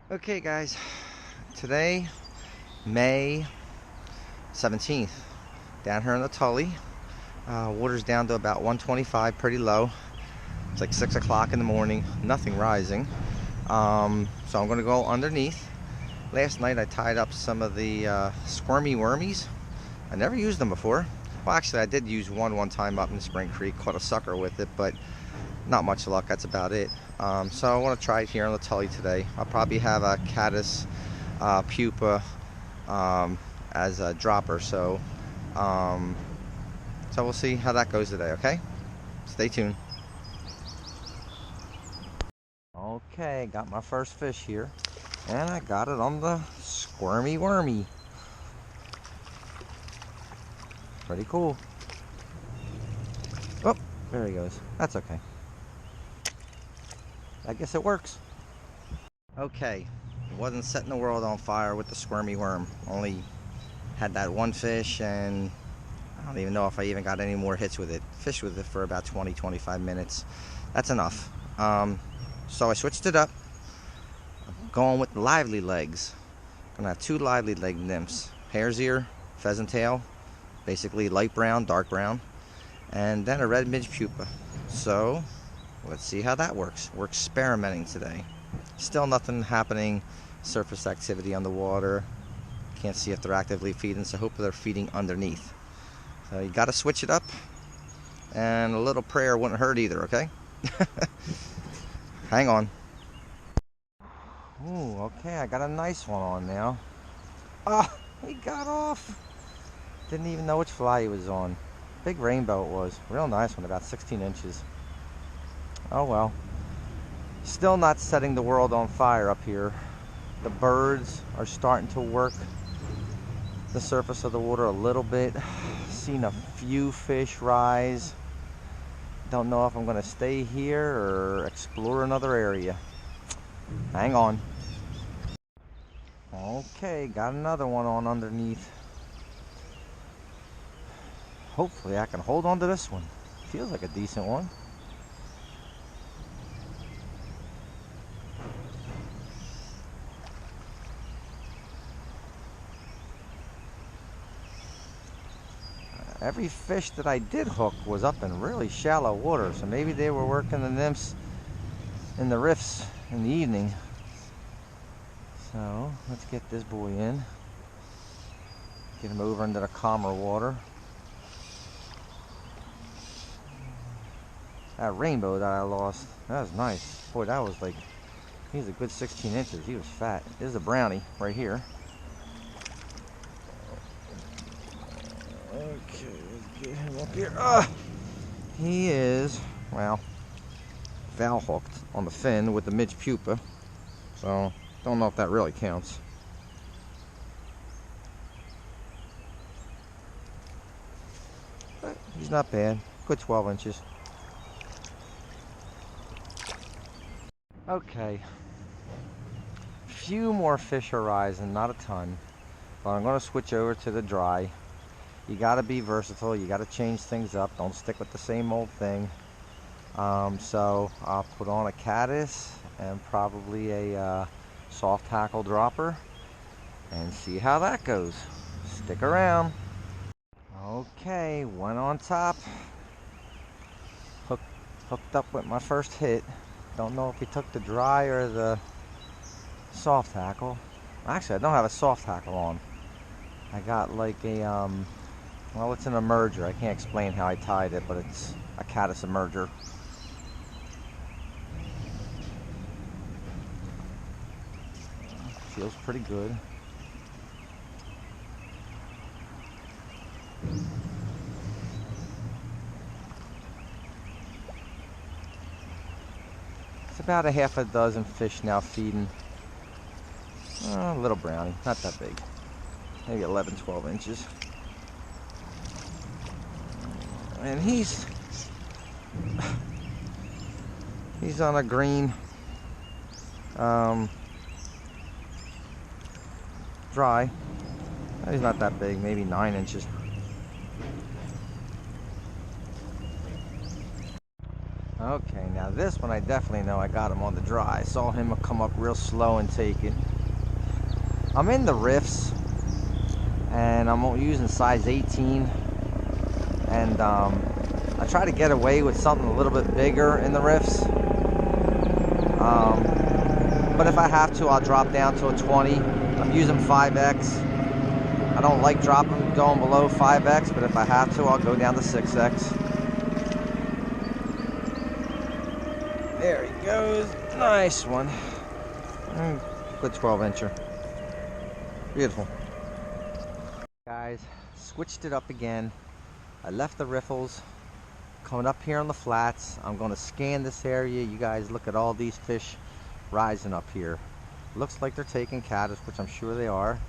Okay guys, today, May 17th, down here in the Tully. Water's down to about 125, pretty low. It's like 6 o'clock in the morning, nothing rising. So I'm gonna go underneath. Last night I tied up some of the squirmy wormies. I never used them before. Well, actually I did use one time up in Spring Creek, caught a sucker with it, but not much luck, that's about it. So I want to try it here on the Tully today. I'll probably have a caddis pupa as a dropper, so we'll see how that goes today, okay? Stay tuned. Okay, got my first fish here, and I got it on the squirmy wormy. Pretty cool. Oh, there he goes. That's okay. I guess it works. Okay, wasn't setting the world on fire with the squirmy worm. Only had that one fish, and I don't even know if I even got any more hits with it. Fished with it for about 20-25 minutes. That's enough. So I switched it up. I'm going with lively legs. Gonna have two lively leg nymphs. Hare's ear, pheasant tail, basically light brown, dark brown, and then a red midge pupa. So let's see how that works. We're experimenting today. Still nothing happening. Surface activity on the water. Can't see if they're actively feeding, so hopefully they're feeding underneath. So you gotta switch it up, and a little prayer wouldn't hurt either, okay? Hang on. Ooh, okay, I got a nice one on now. Ah, he got off. Didn't even know which fly he was on. Big rainbow it was. Real nice one, about 16 inches. Oh well. Still not setting the world on fire up here. The birds are starting to work the surface of the water a little bit. Seen a few fish rise. Don't know if I'm going to stay here or explore another area. Hang on. Okay, got another one on underneath. Hopefully I can hold on to this one. Feels like a decent one. Every fish that I did hook was up in really shallow water, so maybe they were working the nymphs in the rifts in the evening. So let's get this boy in, get him over into the calmer water. That rainbow that I lost, that was nice. Boy, that was like, he's a good 16 inches. He was fat. This is a brownie right here. Okay, let's get him up here. He is, well, foul hooked on the fin with the midge pupa. So, don't know if that really counts. But he's not bad. Good 12 inches. Okay. Few more fish are rising, not a ton. But I'm going to switch over to the dry. You gotta be versatile, you gotta change things up, don't stick with the same old thing. So I'll put on a caddis and probably a soft tackle dropper and see how that goes. Stick around. Okay, one on top. Hooked up with my first hit. Don't know if he took the dry or the soft tackle. Actually, I don't have a soft tackle on. I got like a well, it's an emerger. I can't explain how I tied it, but it's a caddis emerger. Feels pretty good. It's about a half a dozen fish now feeding. A little brownie, not that big. Maybe 11-12 inches. And he's on a green dry. He's not that big, maybe 9 inches. Okay, now this one I definitely know I got him on the dry. I saw him come up real slow and take it. I'm in the riffs, and I'm using size 18, and I try to get away with something a little bit bigger in the riffs. But if I have to, I'll drop down to a 20. I'm using 5X. I don't like going below 5X, but if I have to, I'll go down to 6X. There he goes. Nice one. Good 12-incher. Beautiful. Guys, switched it up again. I left the riffles. Coming up here on the flats. I'm going to scan this area. You guys look at all these fish rising up here. Looks like they're taking caddis, which I'm sure they are.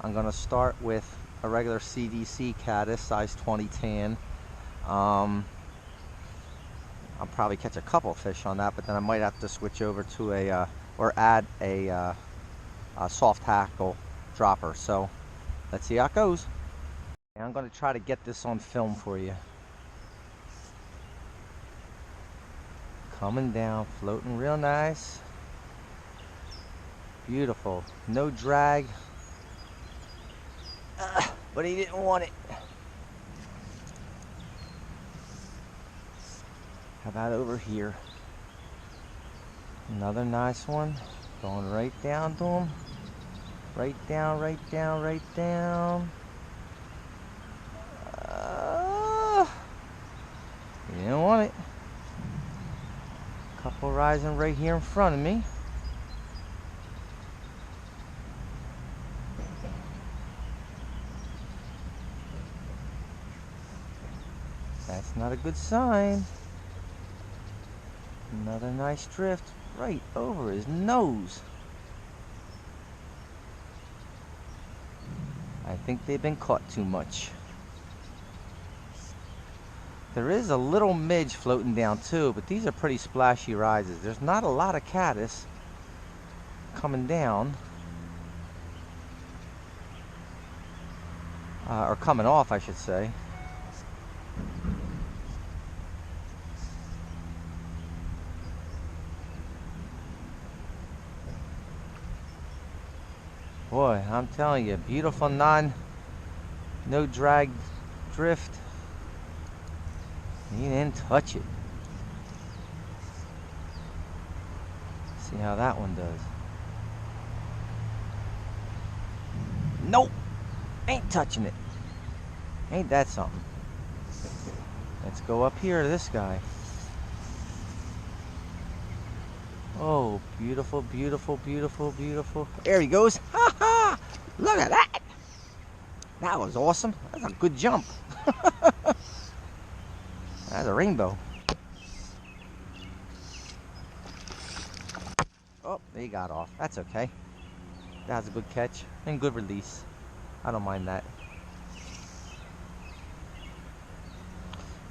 I'm going to start with a regular CDC caddis, size 20 tan. I'll probably catch a couple fish on that, but then I might have to switch over to or add a soft tackle dropper. So let's see how it goes. And I'm going to try to get this on film for you. Coming down, floating real nice. Beautiful. No drag. But he didn't want it. How about over here? Another nice one. Going right down to him. Right down, right down, right down. He didn't want it. Couple rising right here in front of me. That's not a good sign. Another nice drift right over his nose. I think they've been caught too much. There is a little midge floating down too, but these are pretty splashy rises. There's not a lot of caddis coming down. Or coming off, I should say. Boy, I'm telling you, beautiful no drag drift. He didn't touch it. See how that one does. Nope, ain't touching it. Ain't that something? Let's go up here to this guy. Oh, beautiful, beautiful, beautiful, beautiful. There he goes. Ha ha! Look at that. That was awesome. That's a good jump. That's a rainbow. Oh, he got off. That's okay. That's a good catch and good release. I don't mind that.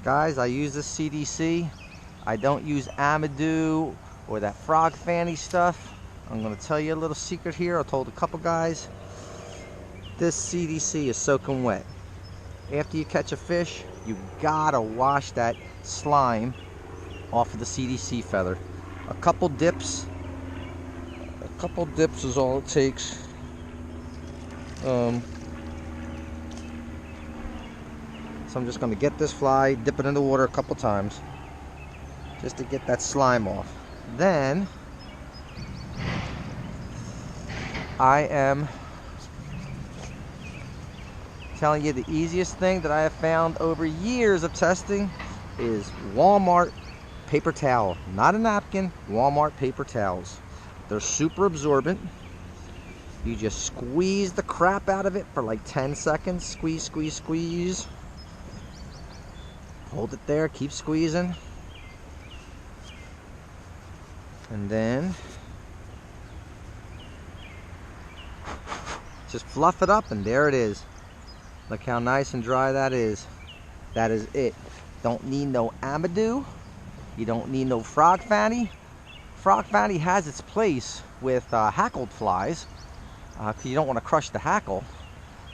Guys, I use this CDC. I don't use Amadou or that frog fanny stuff. I'm going to tell you a little secret here. I told a couple guys. This CDC is soaking wet. After you catch a fish, you gotta wash that slime off of the CDC feather. A couple dips is all it takes. So I'm just gonna get this fly, dip it in the water a couple times, just to get that slime off. Then I am telling you the easiest thing that I have found over years of testing is Walmart paper towel. Not a napkin, Walmart paper towels. They're super absorbent. You just squeeze the crap out of it for like 10 seconds. Squeeze, squeeze, squeeze. Hold it there, keep squeezing. And then just fluff it up and there it is. Look how nice and dry that is. That is it. Don't need no Amadou. You don't need no frog fanny. Frog fanny has its place with hackled flies. Because you don't want to crush the hackle.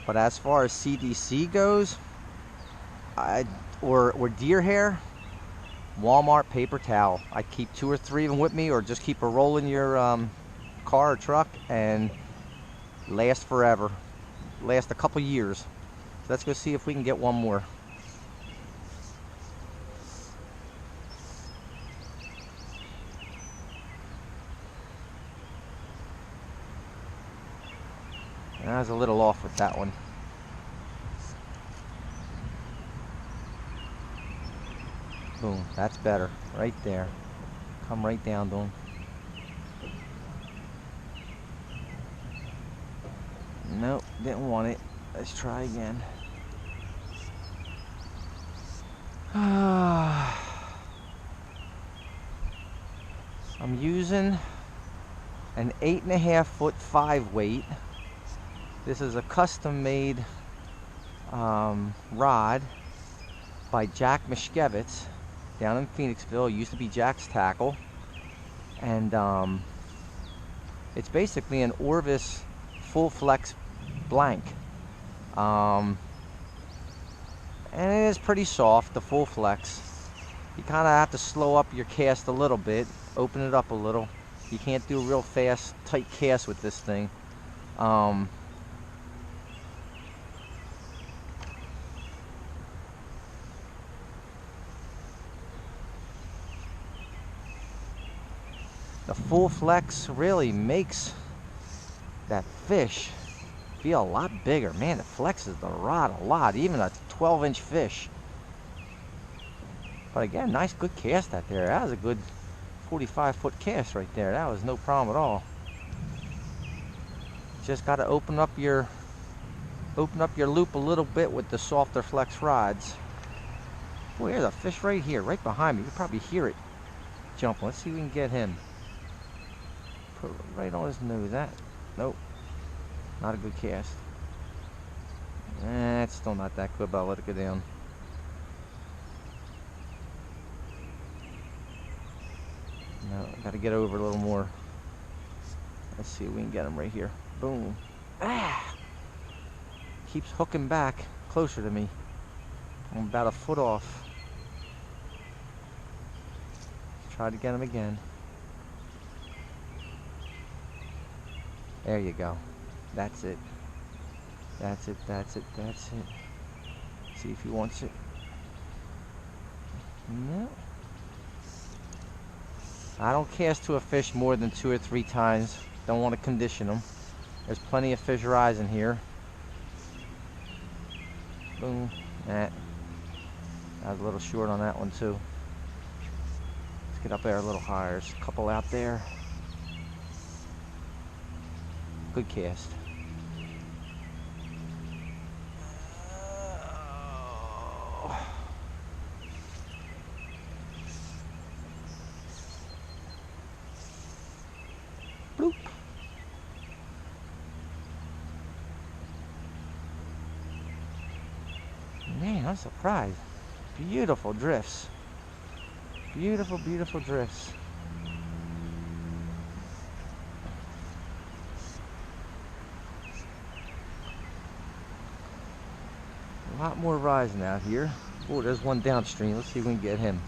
But as far as CDC goes, or deer hair, Walmart paper towel. I keep 2 or 3 of them with me, or just keep a roll in your car or truck, and last forever. Last a couple years. So let's go see if we can get one more. I was a little off with that one. Boom, that's better. Right there. Come right down to him. Nope, didn't want it. Let's try again. I'm using an 8.5 foot 5 weight. This is a custom made rod by Jack Mishkevitz down in Phoenixville. It used to be Jack's Tackle, and it's basically an Orvis full flex blank, and it is pretty soft, the full flex. You kind of have to slow up your cast a little bit, open it up a little. You can't do a real fast tight cast with this thing. The full flex really makes that fish feel a lot bigger. Man, it flexes the rod a lot, even a 12-inch fish. But again, nice good cast out there. That was a good 45-foot cast right there. That was no problem at all. Just got to open up your loop a little bit with the softer flex rods. Boy, there's a fish right here, right behind me. You can probably hear it jumping. Let's see if we can get him. Put it right on his nose. That, nope, not a good cast. It's still not that good, but I'll let it go down. No, got to get over a little more. Let's see if we can get him right here. Boom. Ah! Keeps hooking back closer to me. I'm about a foot off. Try to get him again. There you go. That's it. That's it, that's it, that's it. See if he wants it. No. I don't cast to a fish more than 2 or 3 times. Don't want to condition them. There's plenty of fish rising here. Boom. I was a little short on that one too. Let's get up there a little higher. There's a couple out there. Good cast. Bloop. Man, I'm surprised. Beautiful drifts. Beautiful, beautiful drifts. A lot more rising out here. Oh, there's one downstream. Let's see if we can get him.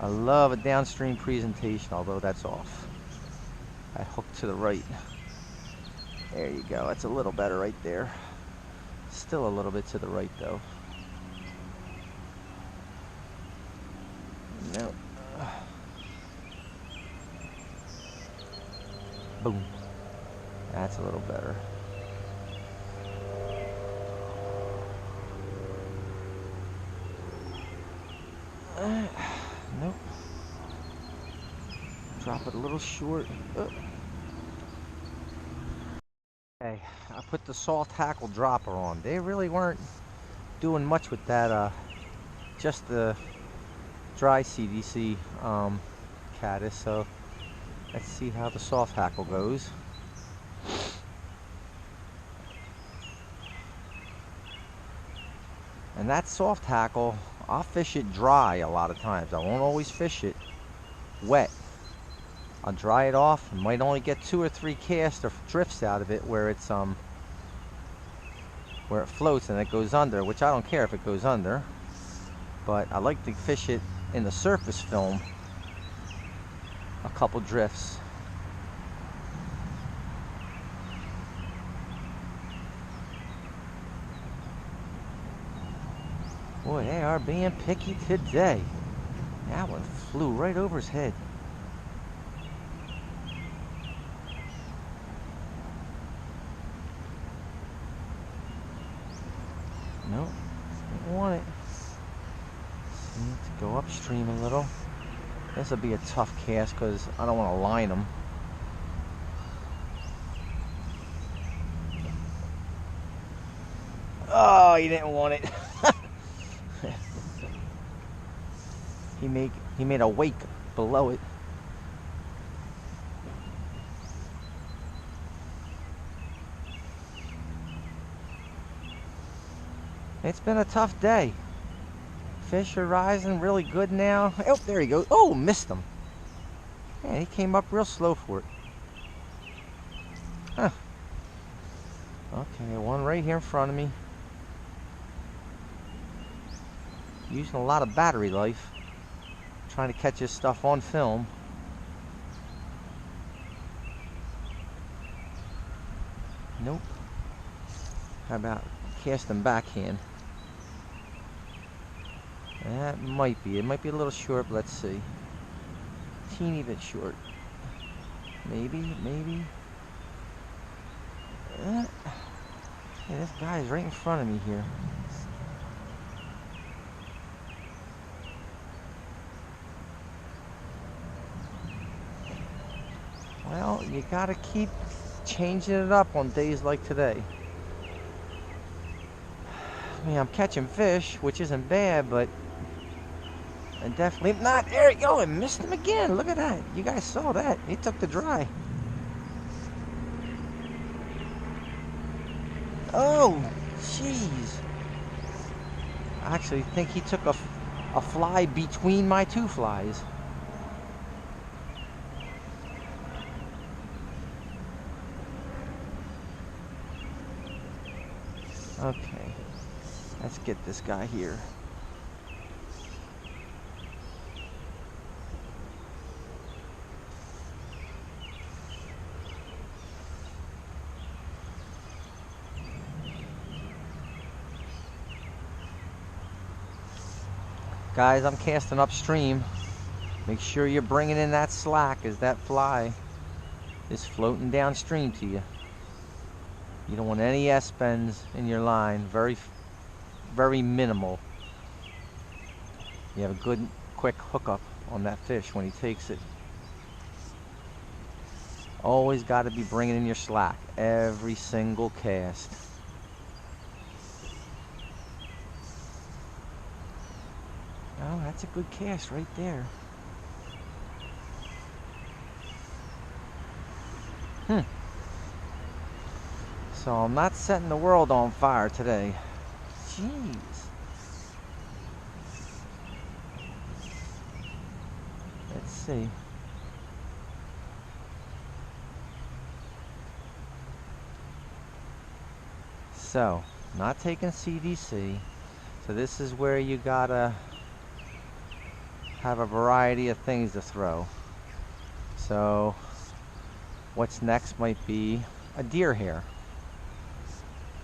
I love a downstream presentation, although that's off. I hooked to the right. There you go. That's a little better right there. Still a little bit to the right though. No. Boom. That's a little better. Nope. Drop it a little short. Okay, I put the soft tackle dropper on. They really weren't doing much with that. Just the dry CDC caddis. So let's see how the soft tackle goes. And that soft tackle, I'll fish it dry a lot of times. I won't always fish it wet. I'll dry it off. I might only get 2 or 3 casts or drifts out of it where it's where it floats and it goes under, which I don't care if it goes under, but I like to fish it in the surface film a couple drifts. Boy, they are being picky today. That one flew right over his head. Nope, don't want it. Need to go upstream a little. This will be a tough cast because I don't want to line them. Oh, he didn't want it. He made a wake below it. It's been a tough day. Fish are rising really good now. Oh, there he goes. Oh, missed him. Yeah, he came up real slow for it. Huh. Okay, one right here in front of me. Using a lot of battery life. Trying to catch his stuff on film. Nope. How about casting backhand? That might be. It might be a little short, but let's see. Teeny bit short. Maybe. Yeah, this guy is right in front of me here. Well, you gotta keep changing it up on days like today. I mean, I'm catching fish, which isn't bad, but I'm definitely not. There you go, I missed him again. Look at that. You guys saw that. He took the dry. Oh, jeez. I actually think he took a fly between my two flies. Okay, let's get this guy here. Guys, I'm casting upstream. Make sure you're bringing in that slack as that fly is floating downstream to you. You don't want any S-bends in your line. Very minimal. You have a good, quick hookup on that fish when he takes it. Always got to be bringing in your slack every single cast. Oh, that's a good cast right there. So I'm not setting the world on fire today. Jeez. Let's see. So, not taking CDC. So this is where you gotta have a variety of things to throw. So, what's next might be a deer hair.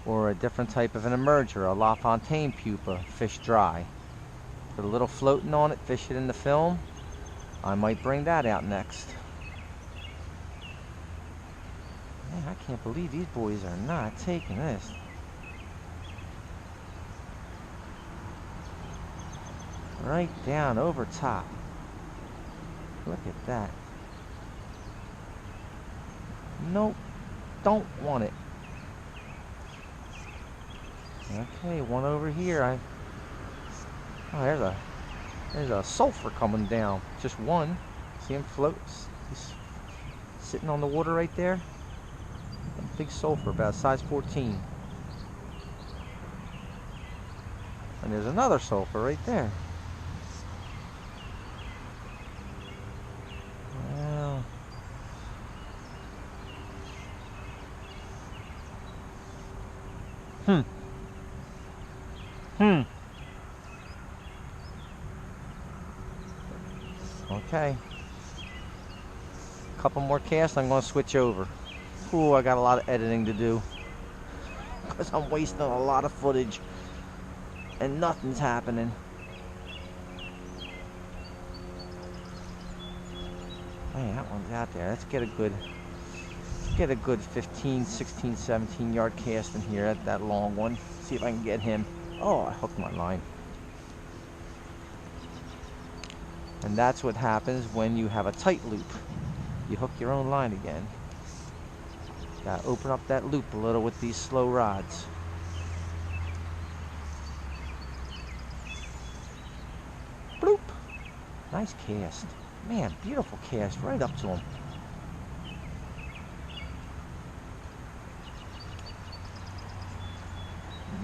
Or a different type of an emerger, a Fontaine Pupa, fish dry. Put a little floating on it, fish it in the film. I might bring that out next. Man, I can't believe these boys are not taking this. Right down over top. Look at that. Nope, don't want it. Okay, one over here. Oh, there's a sulfur coming down. Just one. See him float? He's sitting on the water right there. A big sulfur, about size 14. And there's another sulfur right there. Well. Okay. Couple more casts, I'm going to switch over. Ooh, I got a lot of editing to do. Because I'm wasting a lot of footage. And nothing's happening. Man, that one's out there. Let's get a good 15, 16, 17 yard cast in here at that long one. See if I can get him. Oh, I hooked my line. And that's what happens when you have a tight loop. You hook your own line again. Gotta open up that loop a little with these slow rods. Bloop. Nice cast. Man, beautiful cast right up to him.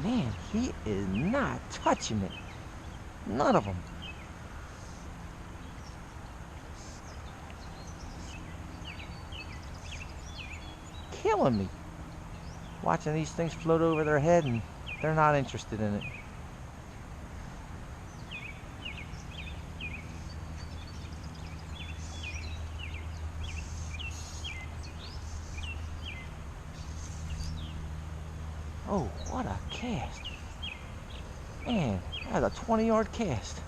Man, he is not touching it. None of them. Killing me. Watching these things float over their head and they're not interested in it. Oh, what a cast. Man, that's a 20-yard cast.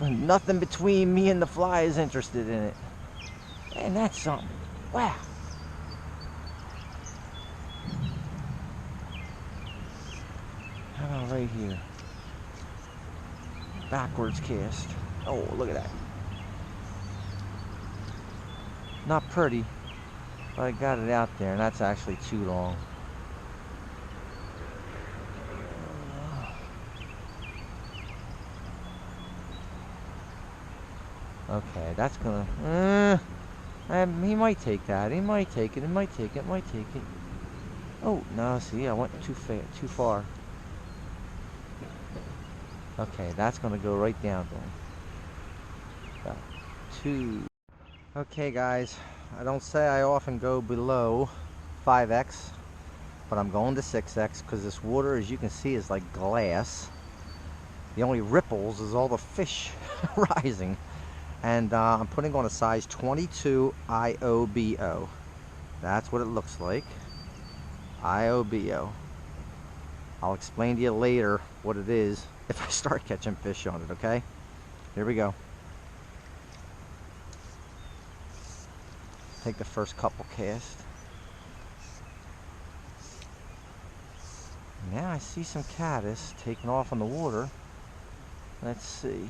Nothing between me and the fly is interested in it. And that's something. Wow. How about right here? Backwards cast. Oh, look at that. Not pretty, but I got it out there, and that's actually too long. Okay, that's gonna... he might take that. He might take it. He might take it. Might take it. Oh, no, see, I went too far. Okay, that's going to go right down to him. About 2. Okay, guys, I don't say I often go below 5x, but I'm going to 6x because this water, as you can see, is like glass. The only ripples is all the fish rising. And I'm putting on a size 22 IOBO. That's what it looks like. IOBO. I'll explain to you later what it is if I start catching fish on it, okay? Here we go. Take the first couple casts. Now I see some caddis taking off in the water. Let's see.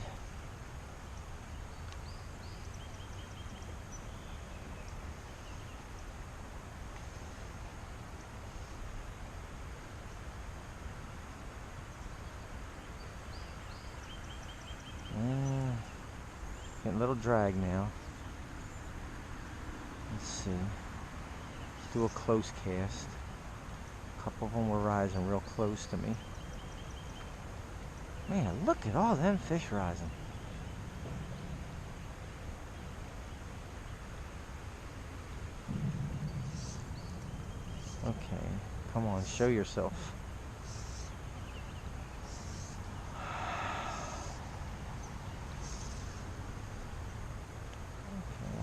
Getting a little drag now. Let's see. Let's do a close cast. A couple of them were rising real close to me. Man, look at all them fish rising. Okay, come on, show yourself.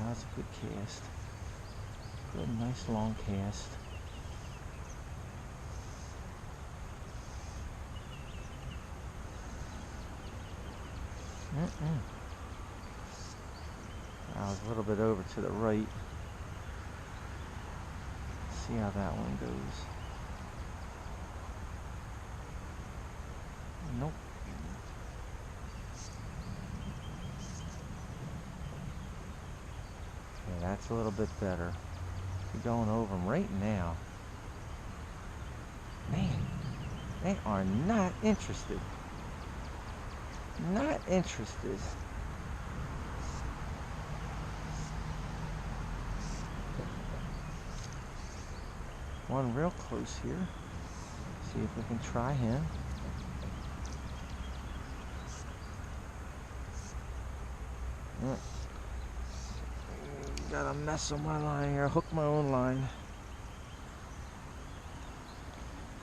That's a good cast. Good, nice long cast. I was a little bit over to the right. Let's see how that one goes. Nope. That's a little bit better. We're going over them right now. Man, they are not interested. Not interested. One real close here. See if we can try him. Got a mess on my line here. Hook my own line.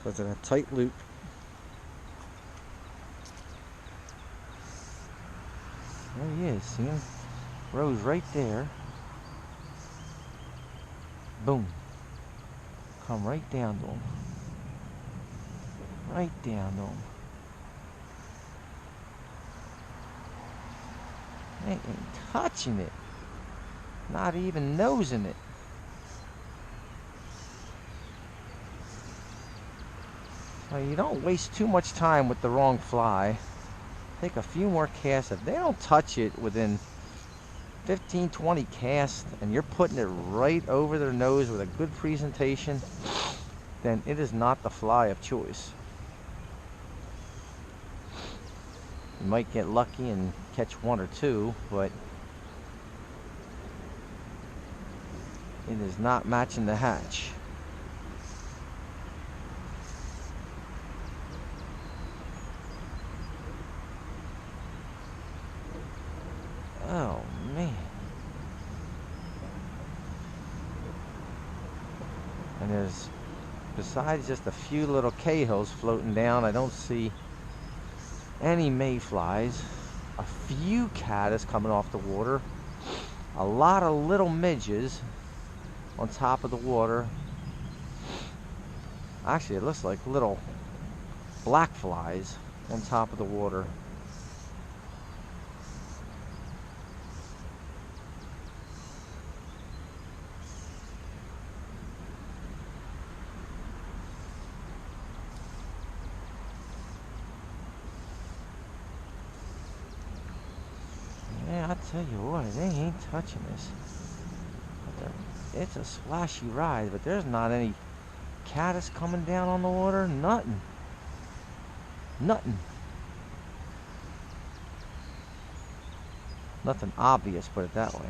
Was in a tight loop. There he is, see him? Rose right there. Boom. Come right down to him. Right down to him. They ain't touching it. Not even nosing it. So you don't waste too much time with the wrong fly. Take a few more casts. If they don't touch it within 15, 20 casts and you're putting it right over their nose with a good presentation, then it is not the fly of choice. You might get lucky and catch one or two, but it is not matching the hatch. Oh man. And there's, besides just a few little cahills floating down, I don't see any mayflies. A few caddis coming off the water. A lot of little midges on top of the water. Actually, it looks like little black flies on top of the water. Yeah, I tell you what, they ain't touching this. It's a splashy ride, but there's not any caddis coming down on the water. Nothing. Nothing. Nothing obvious, put it that way.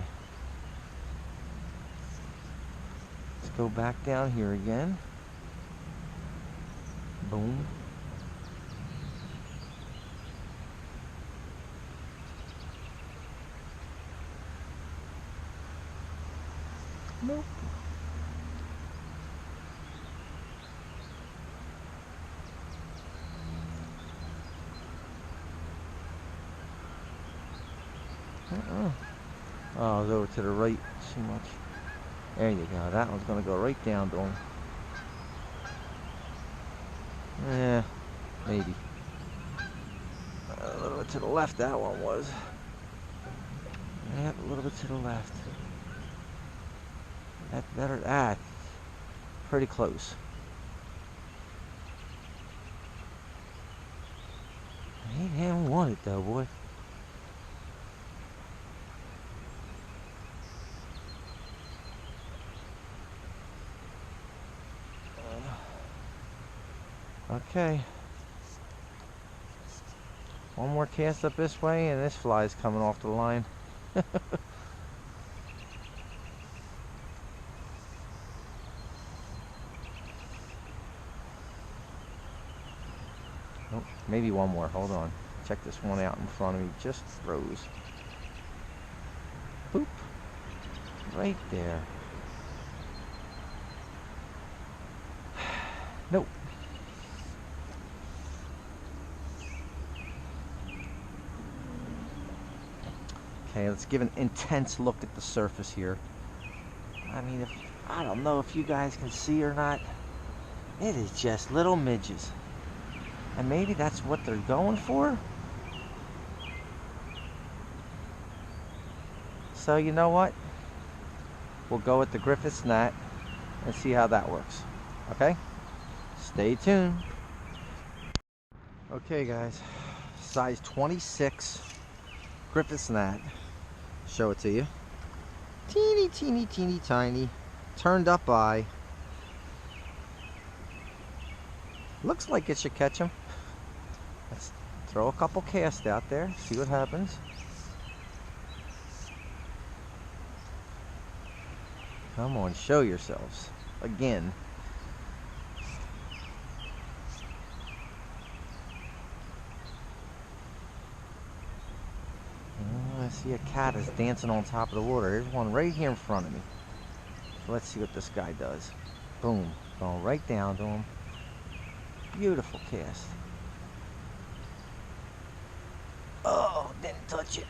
Let's go back down here again. Boom. Nope. Oh, it's over to the right too much. There you go. That one's going to go right down to him. Yeah, maybe. A little bit to the left, that one was. Yep, a little bit to the left. That's better. Ah, pretty close. He didn't want it though, boy. Okay. One more cast up this way and this fly is coming off the line. Oh, maybe one more. Hold on. Check this one out in front of me. Just froze. Boop. Right there. Nope. Okay, let's give an intense look at the surface here. I mean, I don't know if you guys can see or not. It is just little midges. And maybe that's what they're going for. So you know what? We'll go with the Griffith Gnat and see how that works. Okay? Stay tuned. Okay guys, size 26 Griffith Gnat. Show it to you. Teeny, teeny, teeny, tiny. Turned up eye. Looks like it should catch him. Let's throw a couple casts out there, see what happens. Come on, show yourselves. Again. I see a cat is dancing on top of the water. There's one right here in front of me. So let's see what this guy does. Boom. Going right down to him. Beautiful cast. Oh, didn't touch it.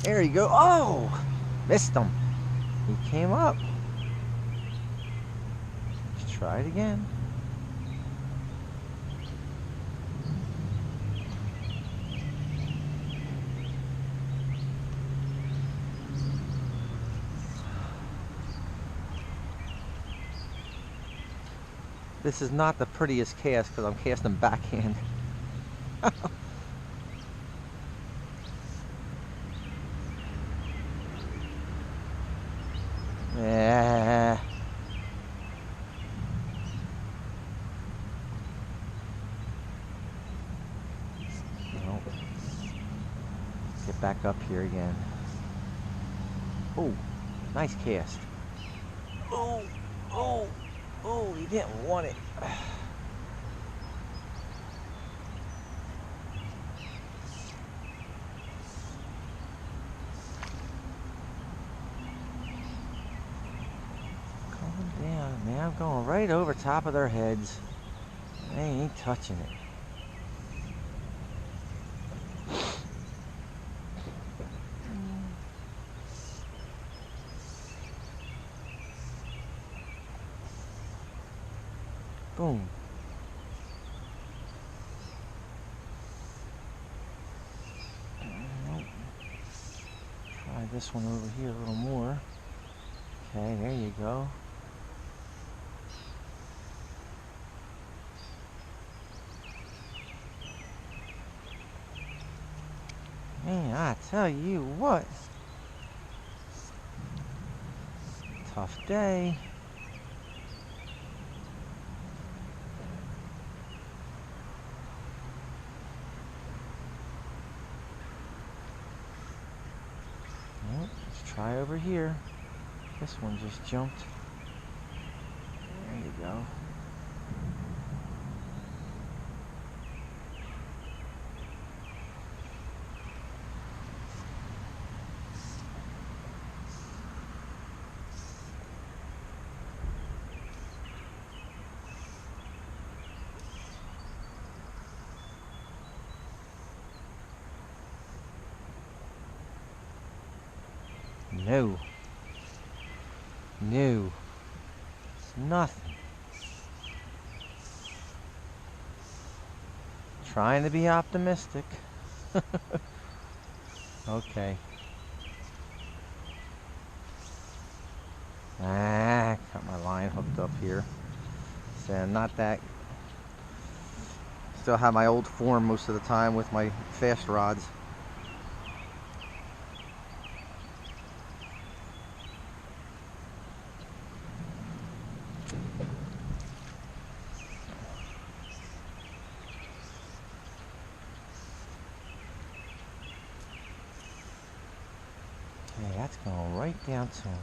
There you go. Oh, missed him. He came up. Let's try it again. This is not the prettiest cast because I'm casting backhand. Yeah. Nope. Get back up here again. Oh, nice cast. Oh, oh, oh, he didn't want it. Calm down, man. I'm going right over top of their heads. They ain't touching it. Boom. Nope. Try this one over here a little more. Okay, there you go. Man, I tell you what. Tough day. Well, let's try over here. This one just jumped. There you go. No. No. Nothing. Trying to be optimistic. Okay. Got my line hooked up here. So not that. Still have my old form most of the time with my fast rods. Okay, that's going right down to him.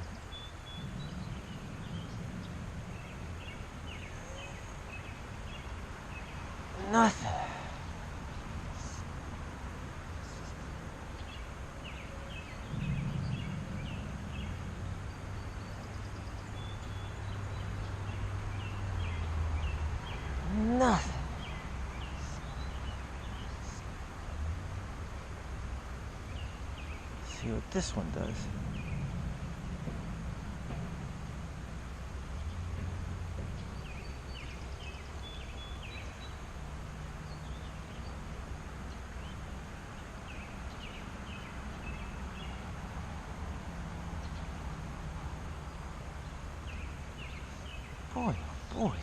Nothing. Nothing. See what this one does. Boy, oh boy.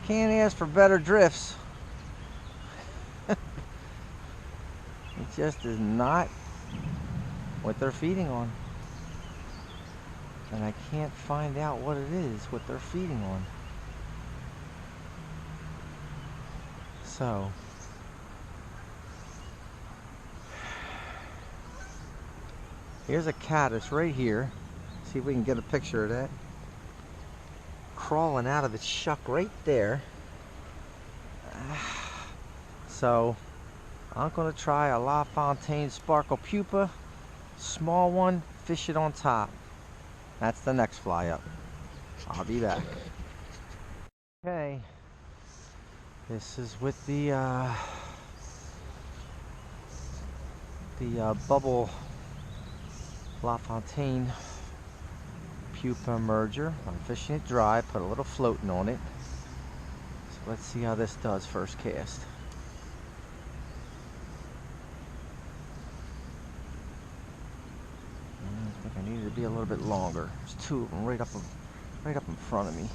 Can't ask for better drifts. It just is not what they're feeding on. And I can't find out what it is, what they're feeding on. So, Here's a caddis right here. See if we can get a picture of that. Crawling out of its shuck right there. So I'm gonna try a La Fontaine Sparkle Pupa. Small one, fish it on top. That's the next fly up. I'll be back. Okay. This is with the bubble La Fontaine Pupa merger. I'm fishing it dry, put a little floating on it. So let's see how this does first cast. I think I needed to be a little bit longer. There's two of them right up in front of me.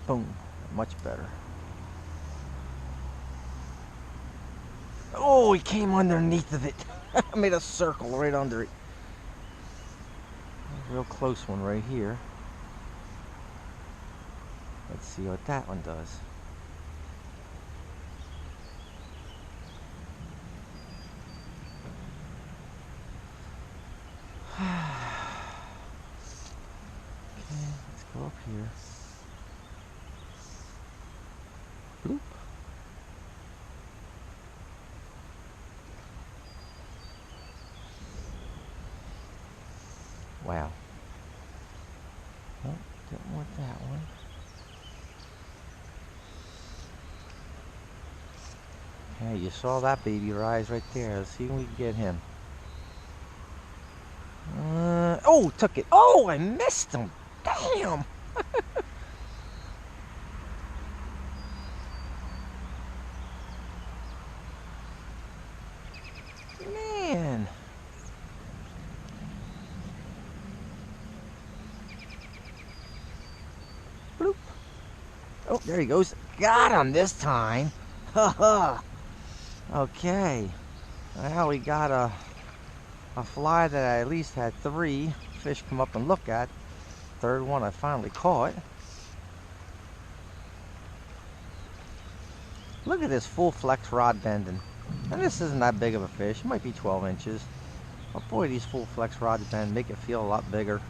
Boom, much better. Oh, he came underneath of it. I made a circle right under it. Real close one right here. Let's see what that one does. Okay, let's go up here. Bloop. Wow. Oh, didn't want that one. Okay, you saw that baby rise right there. Let's see if we can get him. Oh, took it. Oh, I missed him. Damn. Man. Bloop. Oh, there he goes. Got him this time. Haha. Okay. Well, we got a fly that I at least had 3 fish come up and look at. Third one I finally caught. Look at this full flex rod bending. And this isn't that big of a fish. It might be 12 inches. But boy, these full flex rods bend, make it feel a lot bigger.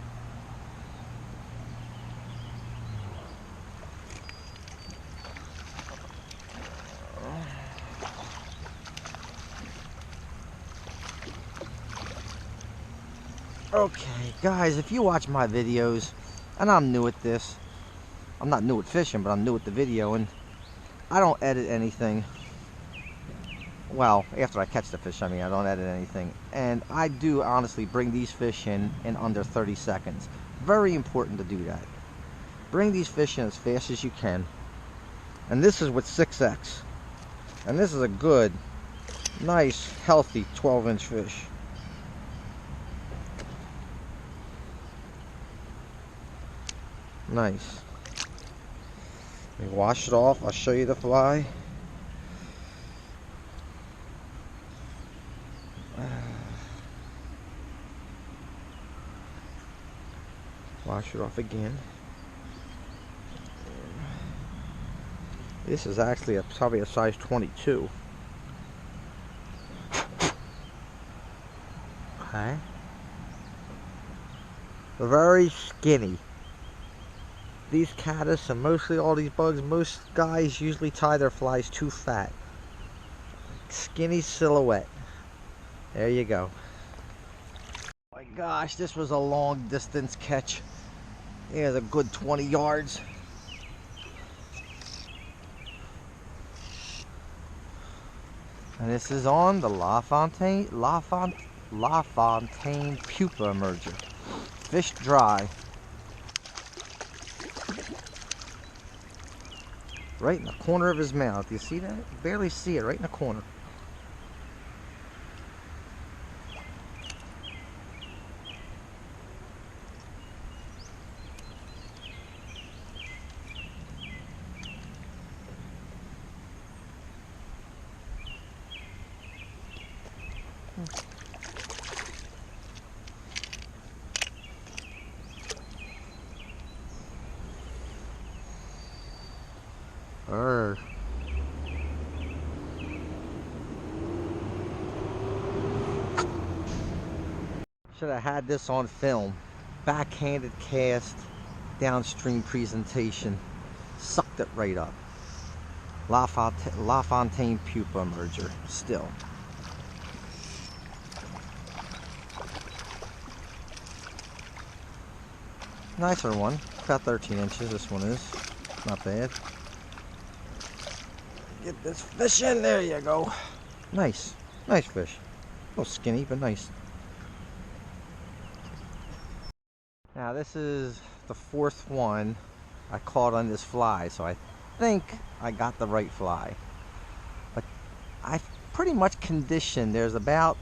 Okay, guys, if you watch my videos, and I'm new at this, I'm not new at fishing, but I'm new at the video, and I don't edit anything. Well, after I catch the fish, I mean, I don't edit anything. And I do honestly bring these fish in under 30 seconds. Very important to do that. Bring these fish in as fast as you can. And this is with 6X. And this is a good, nice, healthy 12-inch fish. Nice. Let me wash it off. I'll show you the fly. Wash it off again. This is actually probably a size 22. Okay. Very skinny. These caddis and mostly all these bugs, most guys usually tie their flies too fat. Skinny silhouette. There you go. Oh my gosh, this was a long distance catch. There's a good 20 yards. And this is on the La Fontaine Pupa merger. Fished dry. Right in the corner of his mouth. You see that? You barely see it, right in the corner. Arr. Should have had this on film. Backhanded cast, downstream presentation. Sucked it right up. La Fontaine Pupa merger, still. Nicer one, about 13 inches this one is. Not bad. Get this fish in, there you go. Nice, nice fish. A little skinny, but nice. Now this is the fourth one I caught on this fly, so I think I got the right fly. But I've pretty much conditioned. There's about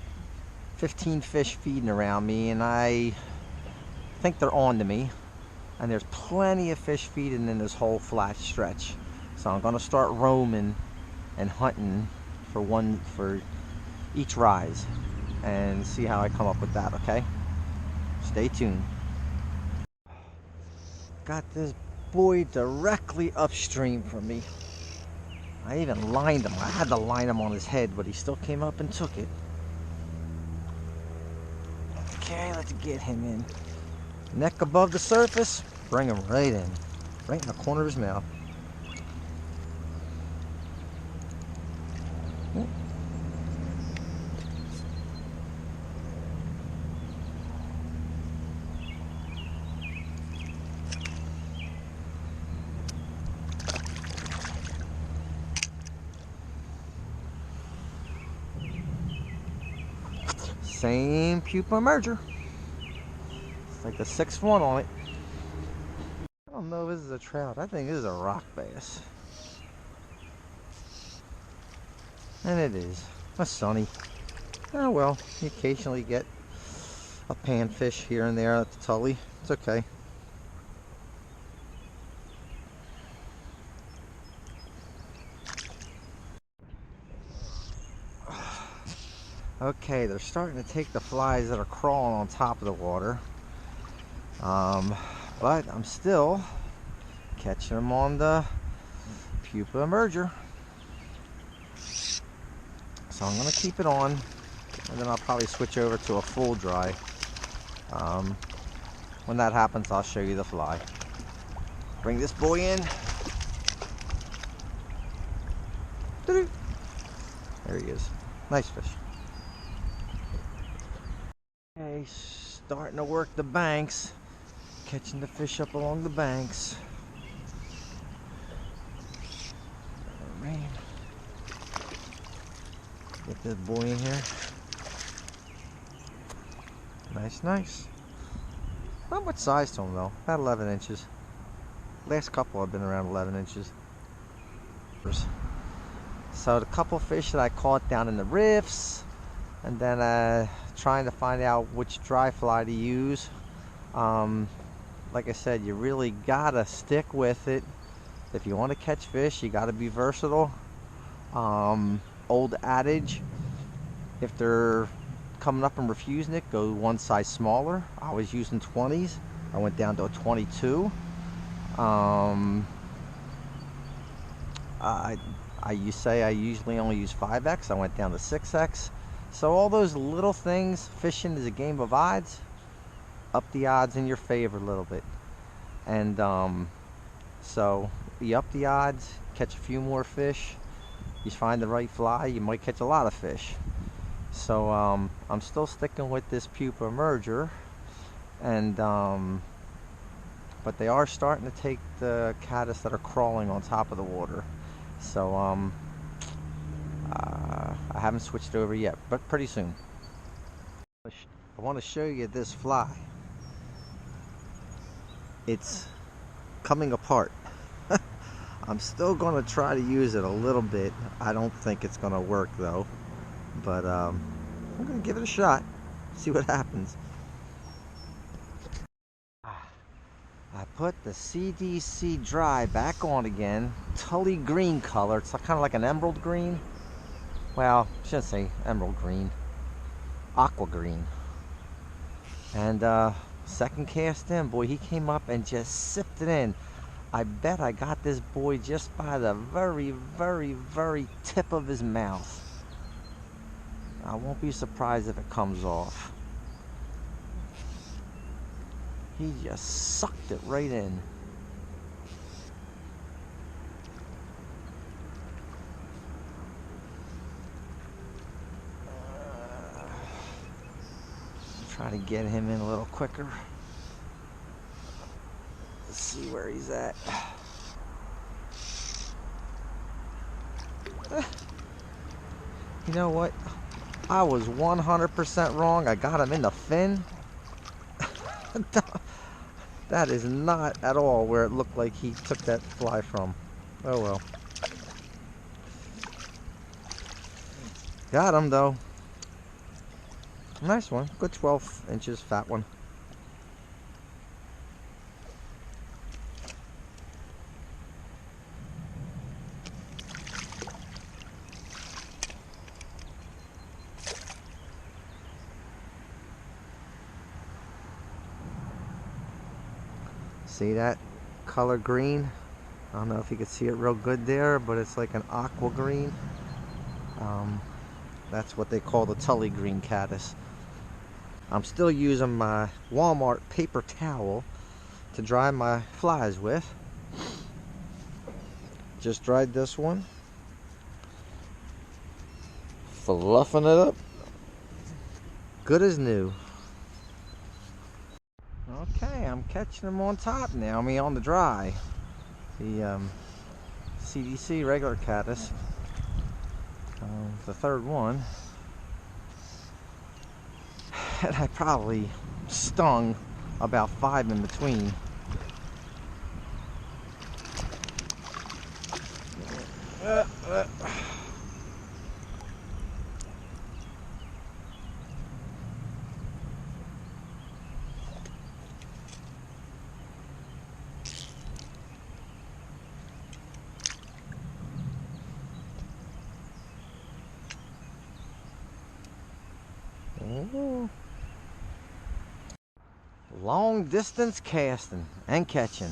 15 fish feeding around me, and I think they're on to me. And there's plenty of fish feeding in this whole flat stretch. So I'm gonna start roaming and hunting for each rise and see how I come up with that, okay? Stay tuned. Got this boy directly upstream from me. I even lined him. I had to line him on his head, but he still came up and took it. Okay, let's get him in. Neck above the surface, bring him right in. Right in the corner of his mouth. Same pupa merger. It's like the 6th one on it. I don't know if this is a trout. I think this is a rock bass. And it is. A sunny. Oh well, you occasionally get a panfish here and there at the Tully. It's okay. Okay, they're starting to take the flies that are crawling on top of the water. But I'm still catching them on the pupa merger. So I'm going to keep it on, and then I'll probably switch over to a full dry. When that happens, I'll show you the fly. Bring this boy in. There he is. Nice fish. Okay, starting to work the banks. Catching the fish up along the banks. Rain. Get this boy in here. Nice, nice. Not much size to him though. About 11 inches. Last couple have been around 11 inches. So the couple fish that I caught down in the riffs, and then trying to find out which dry fly to use. Like I said, you really gotta stick with it. If you want to catch fish, you gotta be versatile. Old adage, if they're coming up and refusing it, go one size smaller. I was using 20s. I went down to a 22. I usually only use 5X. I went down to 6X. So all those little things, fishing is a game of odds. Up the odds in your favor a little bit. And so you up the odds, catch a few more fish. You find the right fly, you might catch a lot of fish. So I'm still sticking with this pupa merger, and but they are starting to take the caddis that are crawling on top of the water. So I haven't switched over yet, but pretty soon. I want to show you this fly. It's coming apart. I'm still going to try to use it a little bit. I don't think it's going to work though, but I'm going to give it a shot, see what happens. I put the CDC dry back on again. Tully green color. It's kind of like an emerald green. Well, I shouldn't say emerald green. Aqua green. And second cast in, boy, he came up and just sipped it in. I bet I got this boy just by the very, very, very tip of his mouth. I won't be surprised if it comes off. He just sucked it right in. Try to get him in a little quicker. Let's see where he's at. You know what? I was 100% wrong. I got him in the fin. That is not at all where it looked like he took that fly from. Oh well. Got him though. Nice one. Good 12 inches, fat one. See that color green? I don't know if you can see it real good there, but it's like an aqua green. That's what they call the Tully green caddis. I'm still using my Walmart paper towel to dry my flies with. Just dried this one. Fluffing it up. Good as new. Okay, I'm catching them on top now. I mean on the dry. The CDC regular caddis. The third one. And I probably stung about 5 in between. Ooh. Long distance casting and catching.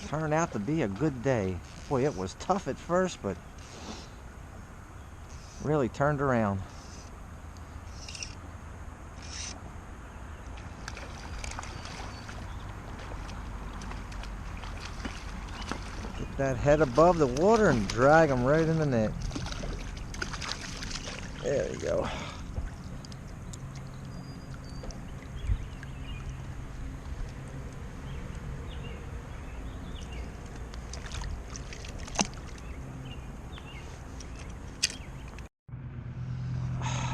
Turned out to be a good day. Boy, it was tough at first, but really turned around. Get that head above the water and drag them right in the net. There we go.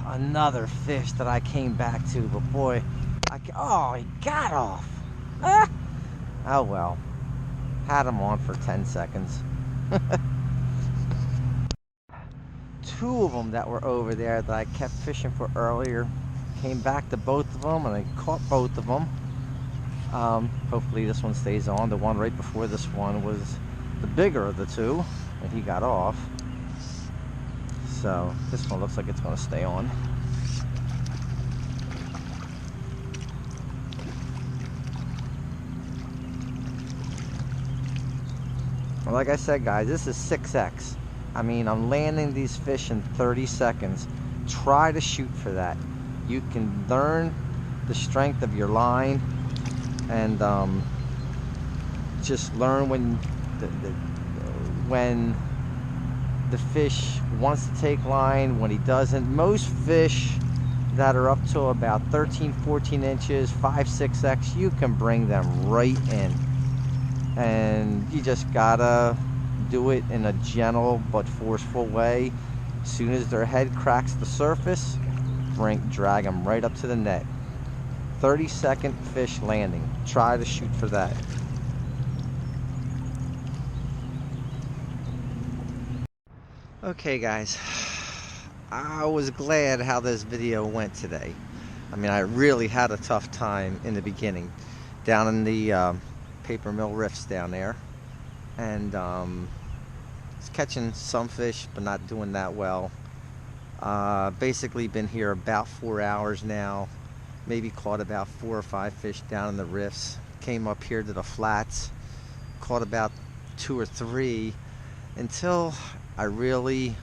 Another fish that I came back to, but boy, oh, he got off. Ah! Oh well, had him on for 10 seconds. Two of them that were over there that I kept fishing for earlier came back to both of them, and I caught both of them. Hopefully this one stays on. The one right before this one was the bigger of the two, and he got off. So this one looks like it's going to stay on. Well, like I said, guys, this is 6X. I mean, I'm landing these fish in 30 seconds. Try to shoot for that. You can learn the strength of your line, and just learn when the fish wants to take line, when he doesn't. Most fish that are up to about 13, 14 inches, 5, 6X, you can bring them right in. And you just gotta do it in a gentle but forceful way. As soon as their head cracks the surface, drag them right up to the net. 30-second fish landing. Try to shoot for that. Okay guys, I was glad how this video went today. I mean, I really had a tough time in the beginning down in the paper mill riffs down there, and was catching some fish but not doing that well. Basically been here about 4 hours now, maybe caught about 4 or 5 fish down in the riffs. Came up here to the flats, caught about 2 or 3 until I really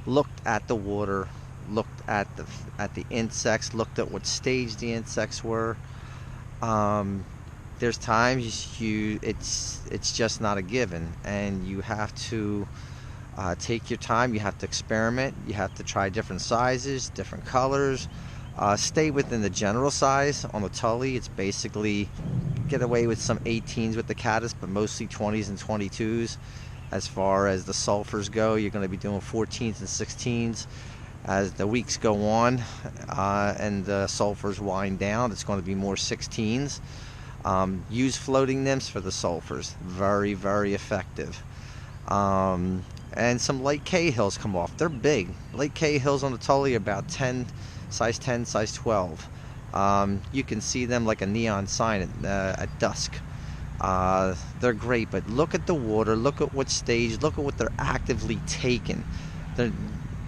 looked at the water looked at the insects, looked at what stage the insects were. There's times it's just not a given, and you have to take your time. You have to experiment. You have to try different sizes, different colors. Stay within the general size on the Tully. It's basically get away with some 18s with the caddis, but mostly 20s and 22s. As far as the sulfurs go, you're going to be doing 14s and 16s. As the weeks go on and the sulfurs wind down, it's going to be more 16s. Use floating nymphs for the sulfurs. Very, very effective. And some light Cahills come off. They're big. Light Cahills on the Tully are about 10, size 10, size 12. You can see them like a neon sign at dusk. They're great, but look at the water, look at what stage, look at what they're actively taking.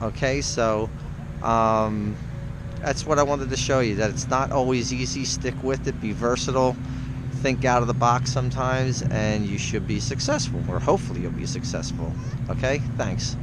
Okay, so that's what I wanted to show you, that it's not always easy. Stick with it, be versatile, think out of the box sometimes, and you should be successful, or hopefully you'll be successful. Okay, thanks.